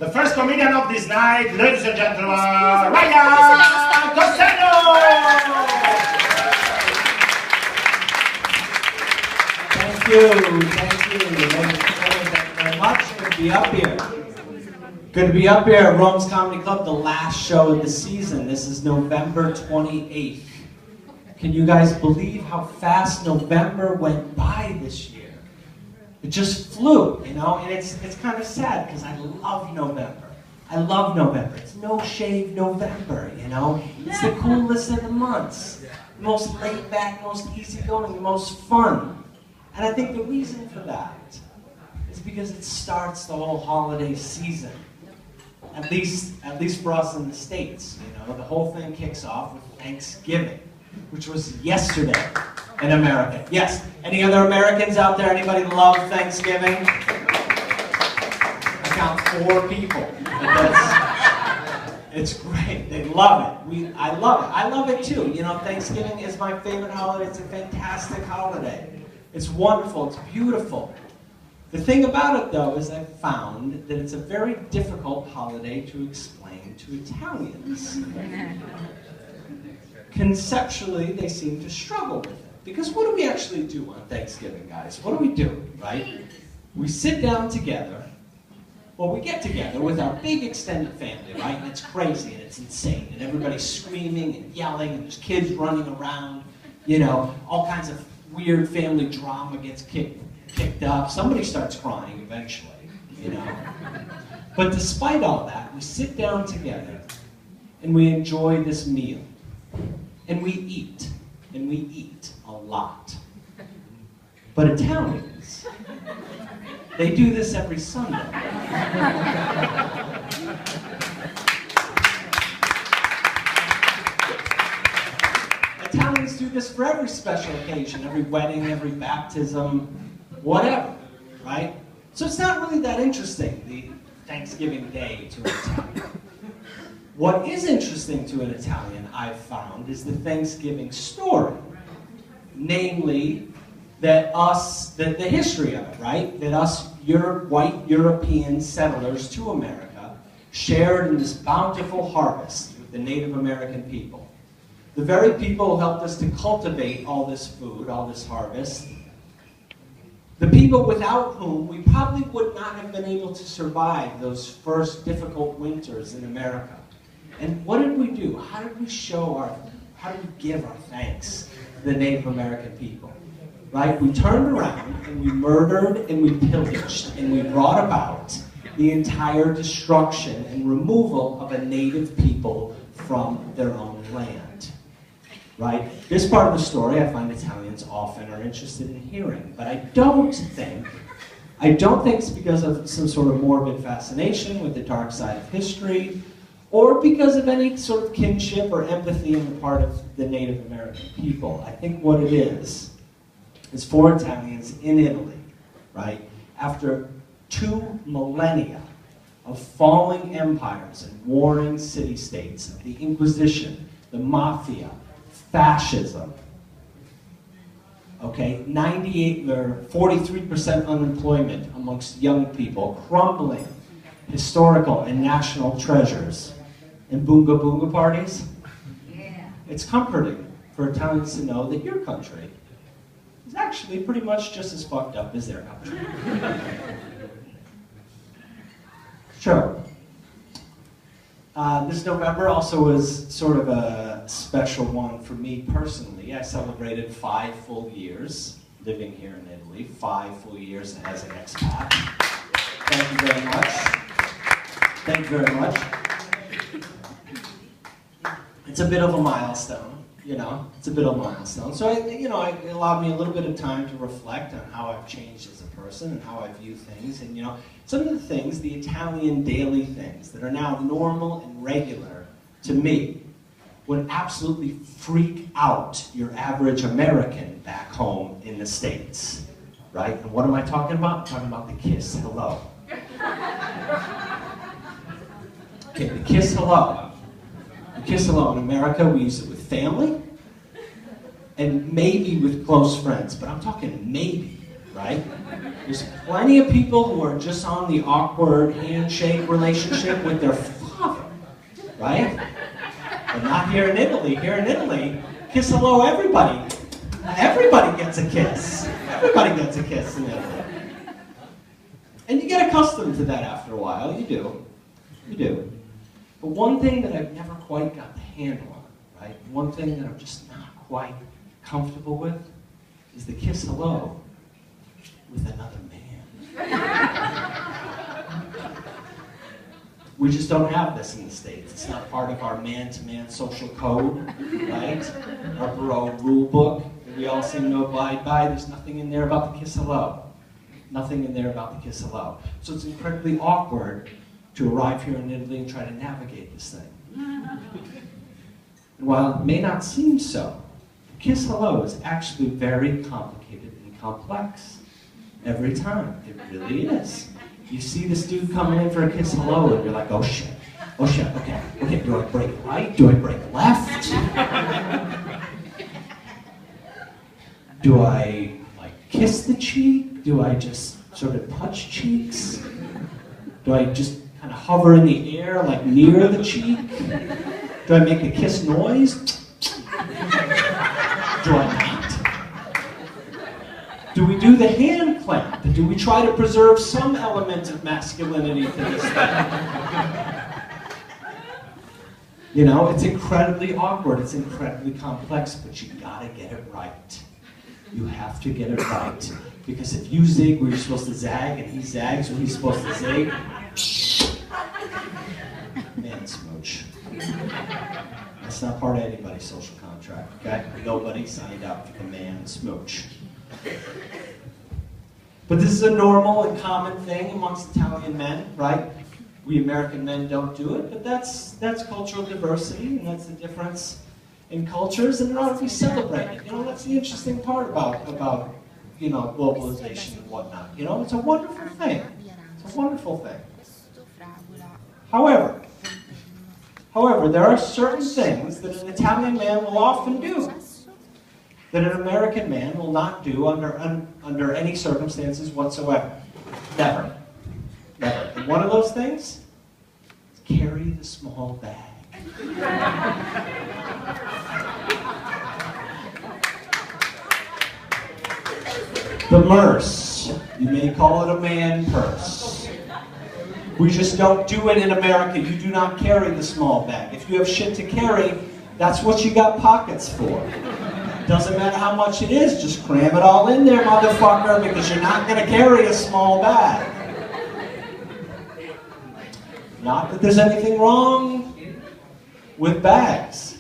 The first comedian of this night, ladies and gentlemen, Ryan Costello! Thank you. Thank you very much. Good to be up here. Good to be up here at Rome's Comedy Club, the last show of the season. This is November 28th. Can you guys believe how fast November went by this year? It just flew, you know, and it's kind of sad because I love November. I love November. It's no shave November, you know. It's the coolest of the months. The most laid back, most easygoing, the most fun. And I think the reason for that is because it starts the whole holiday season. At least for us in the States, you know. The whole thing kicks off with Thanksgiving, which was yesterday in America. Yes, any other Americans out there? Anybody love Thanksgiving? I count 4 people. It's great. They love it. I love it. I love it too. You know, Thanksgiving is my favorite holiday. It's a fantastic holiday. It's wonderful. It's beautiful. The thing about it, though, is I've found that it's a very difficult holiday to explain to Italians. Conceptually, they seem to struggle with it. Because what do we actually do on Thanksgiving, guys? What do we do, right? We sit down together. Well, we get together with our big extended family, right? And it's crazy and it's insane. And everybody's screaming and yelling and there's kids running around. You know, all kinds of weird family drama gets kicked up. Somebody starts crying eventually, you know. But despite all that, we sit down together and we enjoy this meal. And we eat. And we eat a lot. But Italians, they do this every Sunday. Italians do this for every special occasion, every wedding, every baptism, whatever, right? So it's not really that interesting, the Thanksgiving Day to an Italian. What is interesting to an Italian, I've found, is the Thanksgiving story. Namely, that the history of it, right? That us white European settlers to America shared in this bountiful harvest with the Native American people. The very people who helped us to cultivate all this food, all this harvest. The people without whom we probably would not have been able to survive those first difficult winters in America. And what did we do? How did we how did we give our thanks to the Native American people? Right? We turned around and we murdered and we pillaged and we brought about the entire destruction and removal of a native people from their own land. Right? This part of the story I find Italians often are interested in hearing, but I don't think it's because of some sort of morbid fascination with the dark side of history, or because of any sort of kinship or empathy on the part of the Native American people. I think what it is for Italians in Italy, right, after 2 millennia of falling empires and warring city-states, of the Inquisition, the Mafia, fascism, okay, 43% unemployment amongst young people, crumbling historical and national treasures, and boonga boonga parties. Yeah. It's comforting for Italians to know that your country is actually pretty much just as fucked up as their country. Sure. This November also was sort of a special one for me personally. I celebrated 5 full years living here in Italy, 5 full years as an expat. Thank you very much. Thank you very much. It's a bit of a milestone, you know. It's a bit of a milestone. So, it allowed me a little bit of time to reflect on how I've changed as a person and how I view things. And, you know, some of the things, the Italian daily things that are now normal and regular to me would absolutely freak out your average American back home in the States, right? And what am I talking about? I'm talking about the kiss hello. Okay, the kiss hello. The kiss hello in America, we use it with family, and maybe with close friends, but I'm talking maybe right? There's plenty of people who are just on the awkward handshake relationship with their father, right? But not here in Italy. Here in Italy, kiss hello everybody. Everybody gets a kiss. Everybody gets a kiss in Italy. And you get accustomed to that after a while. You do. You do. But one thing that I've never quite got the handle on, right? One thing that I'm just not quite comfortable with is the kiss hello with another man. We just don't have this in the States. It's not part of our man-to-man social code, right? Our bro rule book that we all seem to abide by. There's nothing in there about the kiss hello. Nothing in there about the kiss hello. So it's incredibly awkward to arrive here in Italy and try to navigate this thing. And while it may not seem so, the kiss hello is actually very complicated and complex. Every time. It really is. You see this dude coming in for a kiss hello and you're like, oh shit, okay, do I break right? Do I break left? Do I kiss the cheek? Do I just sort of touch cheeks? Do I just kind of hover in the air like near the cheek? Do I make the kiss noise? Do I not? Do we do the hand clamp? Do we try to preserve some element of masculinity to this thing? You know, it's incredibly awkward, it's incredibly complex, but you gotta get it right. You have to get it right. Because if you zig where you're supposed to zag, and he zags where he's supposed to zig, man smooch. That's not part of anybody's social contract, okay? Nobody signed up for the man smooch. But this is a normal and common thing amongst Italian men, right? We American men don't do it, but that's cultural diversity, and that's the difference in cultures, and it ought to be celebrated. You know, that's the interesting part about you know, globalization and whatnot. You know, it's a wonderful thing. It's a wonderful thing. However, there are certain things that an Italian man will often do that an American man will not do under any circumstances whatsoever. Never. Never. And one of those things is carry the small bag. The merce. You may call it a man purse. We just don't do it in America. You do not carry the small bag. If you have shit to carry, that's what you got pockets for. Doesn't matter how much it is, just cram it all in there, motherfucker, because you're not going to carry a small bag. Not that there's anything wrong with bags.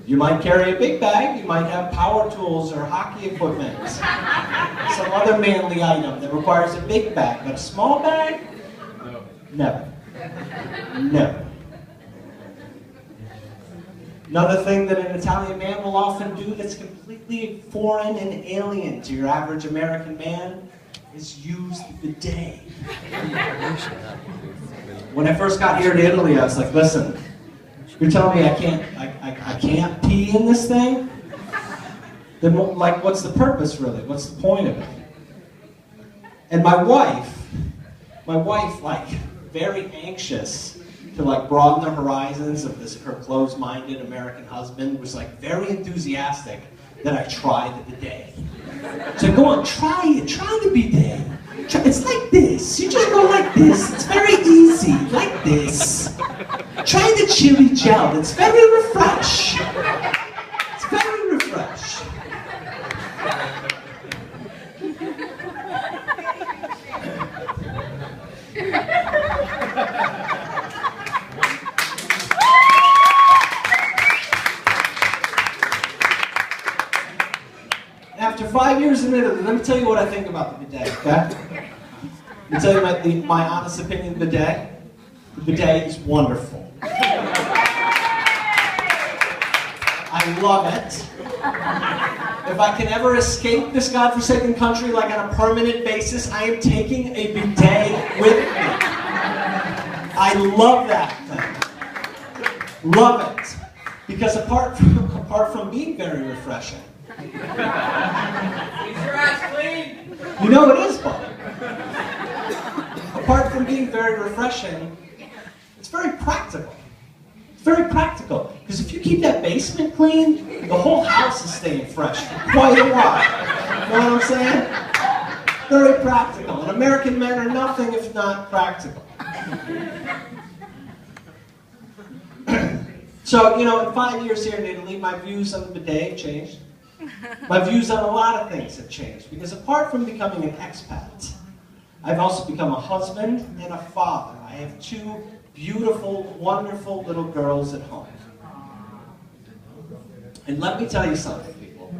You might carry a big bag, you might have power tools or hockey equipment, some other manly item that requires a big bag, but a small bag? No. Never. Never. Another thing that an Italian man will often do that's completely foreign and alien to your average American man is use the bidet. When I first got here to Italy, I was like, listen, you're telling me I can't pee in this thing? Then, like, what's the purpose, really? What's the point of it? And my wife, like, very anxious to, like, broaden the horizons of this, her closed-minded American husband, was, like, very enthusiastic that I tried the bidet. So go on, try it. Try the bidet. It's like this. You just go like this. It's very easy. Like this. Try the chili gel. It's very refresh. It's very refresh. After 5 years in Italy, let me tell you what I think about the bidet, okay? Let me tell you my honest opinion of the bidet. The bidet is wonderful. I love it. If I can ever escape this godforsaken country, like on a permanent basis, I am taking a bidet with me. I love that thing. Love it. Because apart from being very refreshing, Keep your ass clean. You know it is fun. Apart from being very refreshing, it's very practical. It's very practical. Because if you keep that basement clean, the whole house is staying fresh for quite a while. You know what I'm saying? Very practical. And American men are nothing if not practical. So, you know, in 5 years here in Italy, my views on the bidet have changed. My views on a lot of things have changed. Because apart from becoming an expat, I've also become a husband and a father. I have 2 beautiful, wonderful little girls at home. And let me tell you something, people.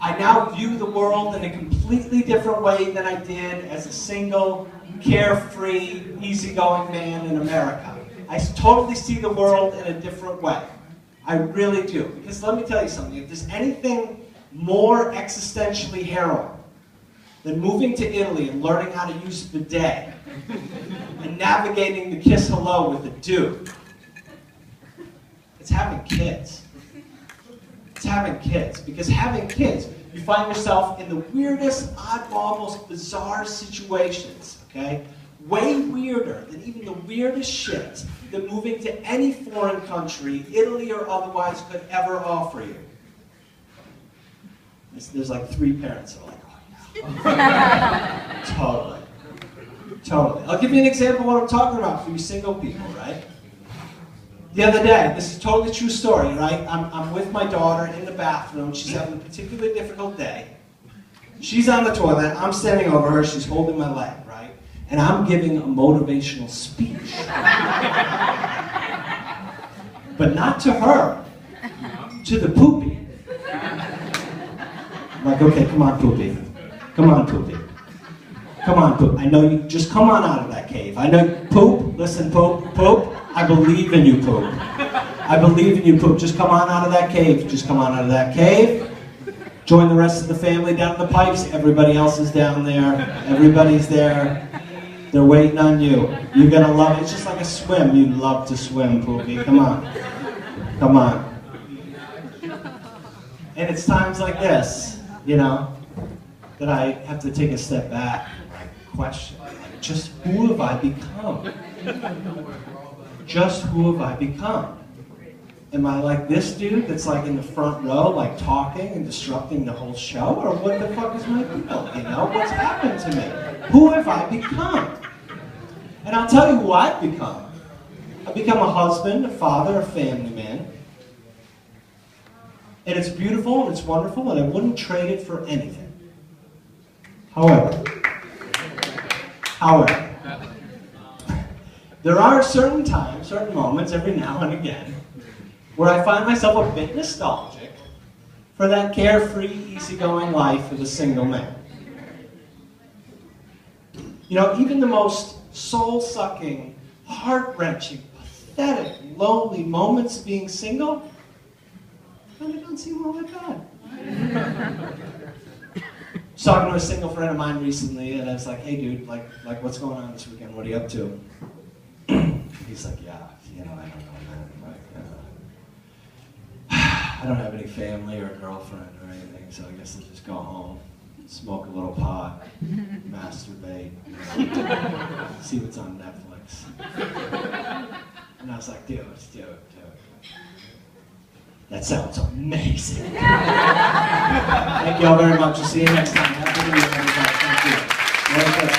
I now view the world in a completely different way than I did as a single, carefree, easygoing man in America. I totally see the world in a different way. I really do. Because let me tell you something. If there's anything more existentially harrowing than moving to Italy and learning how to use a bidet and navigating the kiss hello with a dude, it's having kids. It's having kids. Because having kids, you find yourself in the weirdest, oddball, most bizarre situations, okay? Way weirder than even the weirdest shit that moving to any foreign country, Italy or otherwise, could ever offer you. There's like 3 parents that are like, oh yeah. Totally. Totally. I'll give you an example of what I'm talking about for you single people, right? The other day, this is a totally true story, right? I'm with my daughter in the bathroom. She's having a particularly difficult day. She's on the toilet. I'm standing over her. She's holding my leg, right? And I'm giving a motivational speech. But not to her. To the poopy. I'm like, okay, come on, poopy. Come on, poopy. Come on, poop. I know you, just come on out of that cave. I know, poop, listen, poop, poop. I believe in you, poop. I believe in you, poop. Just come on out of that cave. Just come on out of that cave. Join the rest of the family down in the pipes. Everybody else is down there. Everybody's there. They're waiting on you. You're gonna love it. It's just like a swim. You love to swim, poopy. Come on. Come on. And it's times like this, you know, that I have to take a step back and like question, like, just who have I become? Just who have I become? Am I like this dude that's like in the front row, like talking and disrupting the whole show? Or what the fuck is my deal? You know, what's happened to me? Who have I become? And I'll tell you who I've become. I've become a husband, a father, a family man. And it's beautiful and it's wonderful and I wouldn't trade it for anything. However, there are certain times, certain moments, every now and again, where I find myself a bit nostalgic for that carefree, easygoing life of a single man. You know, even the most soul-sucking, heart-wrenching, pathetic, lonely moments of being single, kind of don't seem all that bad. I was talking to a single friend of mine recently, and I was like, hey dude, like what's going on this weekend? What are you up to? He's like, yeah, you know, I don't know, man. Like, I don't have any family or girlfriend or anything, so I guess I'll just go home, smoke a little pot, masturbate, you know, see what's on Netflix. And I was like, dude. That sounds amazing. Thank you all very much. We'll see you next time. Have a good week, everybody. Thank you.